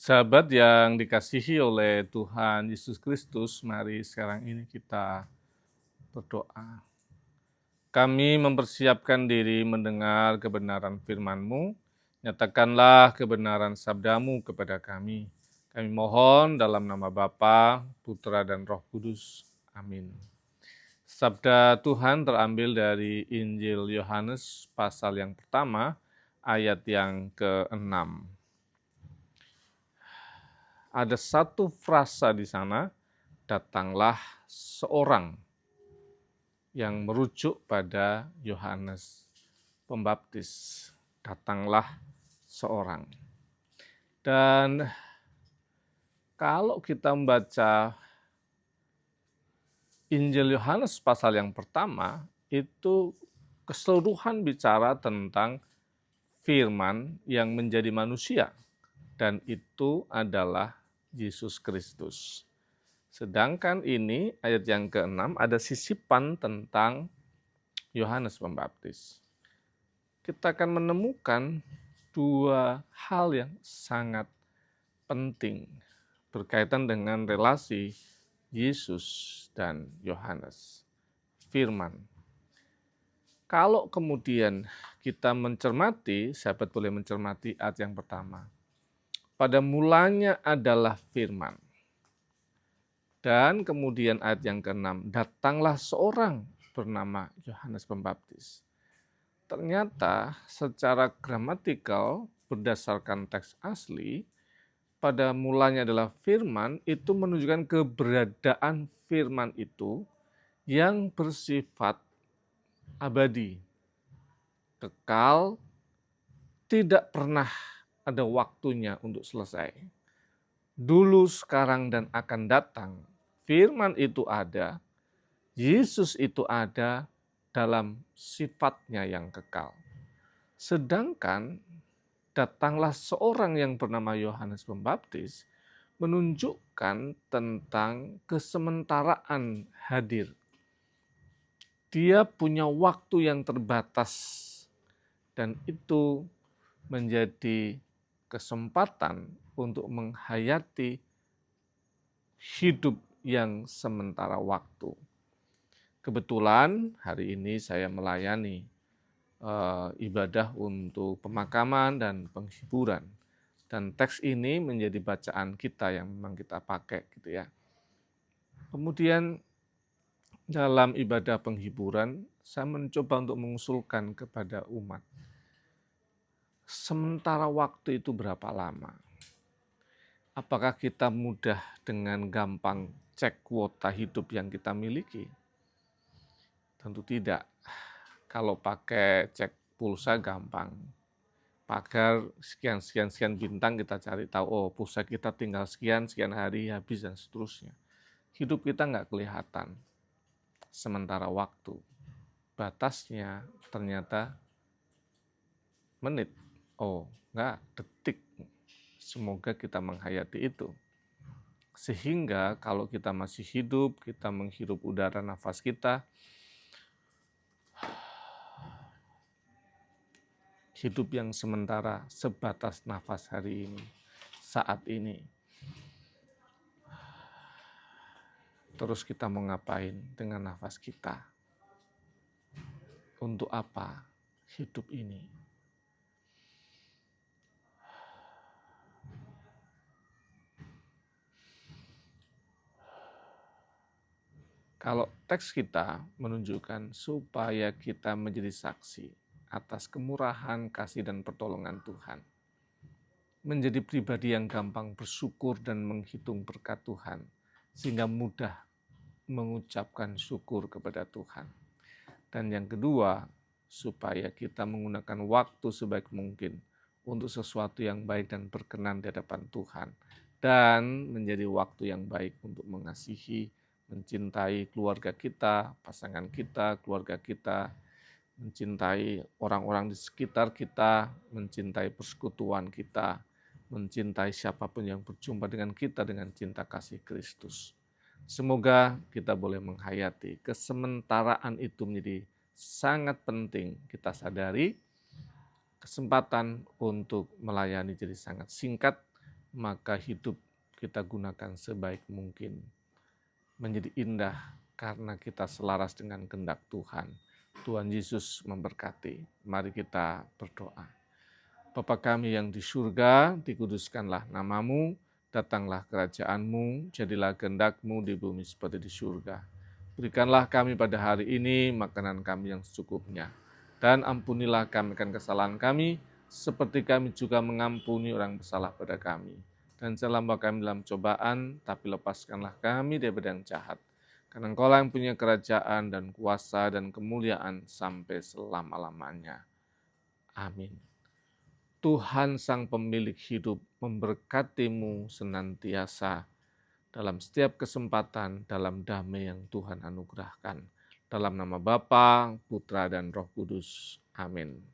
Sahabat yang dikasihi oleh Tuhan Yesus Kristus, mari sekarang ini kita berdoa. Kami mempersiapkan diri mendengar kebenaran firman-Mu, nyatakanlah kebenaran sabdamu kepada kami. Kami mohon dalam nama Bapa, Putra, dan Roh Kudus. Amin. Sabda Tuhan terambil dari Injil Yohanes pasal yang pertama, ayat yang ke-6. Ada satu frasa di sana, datanglah seorang yang merujuk pada Yohanes Pembaptis. Datanglah seorang. Dan kalau kita membaca Injil Yohanes pasal yang pertama, itu keseluruhan bicara tentang firman yang menjadi manusia. Dan itu adalah Yesus Kristus. Sedangkan ini ayat yang ke-6 ada sisipan tentang Yohanes Pembaptis. Kita akan menemukan dua hal yang sangat penting berkaitan dengan relasi Yesus dan Yohanes. Firman. Kalau kemudian kita mencermati, sahabat boleh mencermati ayat yang pertama. Pada mulanya adalah firman. Dan kemudian ayat yang ke-6, datanglah seorang bernama Yohanes Pembaptis. Ternyata secara gramatikal berdasarkan teks asli, pada mulanya adalah firman, itu menunjukkan keberadaan firman itu yang bersifat abadi, kekal, tidak pernah ada waktunya untuk selesai. Dulu, sekarang, dan akan datang. Firman itu ada, Yesus itu ada dalam sifatnya yang kekal. Sedangkan datanglah seorang yang bernama Yohanes Pembaptis menunjukkan tentang kesementaraan hadir. Dia punya waktu yang terbatas dan itu menjadi kesempatan untuk menghayati hidup yang sementara waktu. Kebetulan hari ini saya melayani ibadah untuk pemakaman dan penghiburan. Dan teks ini menjadi bacaan kita yang memang kita pakai gitu ya. Kemudian dalam ibadah penghiburan, saya mencoba untuk mengusulkan kepada umat. Sementara waktu itu berapa lama? Apakah kita mudah dengan gampang cek kuota hidup yang kita miliki? Tentu tidak. Kalau pakai cek pulsa gampang. Pagar sekian bintang kita cari tahu, oh pulsa kita tinggal sekian hari habis dan seterusnya. Hidup kita nggak kelihatan. Sementara waktu, batasnya ternyata menit. Oh, nggak, detik. Semoga kita menghayati itu. Sehingga kalau kita masih hidup, kita menghirup udara nafas kita, hidup yang sementara sebatas nafas hari ini, saat ini. Terus kita mau ngapain dengan nafas kita? Untuk apa hidup ini? Kalau teks kita menunjukkan supaya kita menjadi saksi atas kemurahan, kasih, dan pertolongan Tuhan. Menjadi pribadi yang gampang bersyukur dan menghitung berkat Tuhan, sehingga mudah mengucapkan syukur kepada Tuhan. Dan yang kedua, supaya kita menggunakan waktu sebaik mungkin untuk sesuatu yang baik dan berkenan di hadapan Tuhan. Dan menjadi waktu yang baik untuk mengasihi, mencintai keluarga kita, pasangan kita, keluarga kita, mencintai orang-orang di sekitar kita, mencintai persekutuan kita, mencintai siapapun yang berjumpa dengan kita dengan cinta kasih Kristus. Semoga kita boleh menghayati kesementaraan itu menjadi sangat penting kita sadari. Kesempatan untuk melayani jadi sangat singkat maka hidup kita gunakan sebaik mungkin. Menjadi indah karena kita selaras dengan kehendak Tuhan. Tuhan Yesus memberkati. Mari kita berdoa. Bapa kami yang di surga, dikuduskanlah namamu, datanglah kerajaan-Mu, jadilah kehendak-Mu di bumi seperti di surga. Berikanlah kami pada hari ini makanan kami yang secukupnya, dan ampunilah kami akan kesalahan kami, seperti kami juga mengampuni orang bersalah pada kami. Dan janganlah membawa kami dalam cobaan, tapi lepaskanlah kami daripada yang jahat. Karena Engkau yang punya kerajaan dan kuasa dan kemuliaan sampai selama-lamanya. Amin. Tuhan Sang Pemilik hidup memberkatimu senantiasa dalam setiap kesempatan, dalam damai yang Tuhan anugerahkan. Dalam nama Bapa, Putra, dan Roh Kudus. Amin.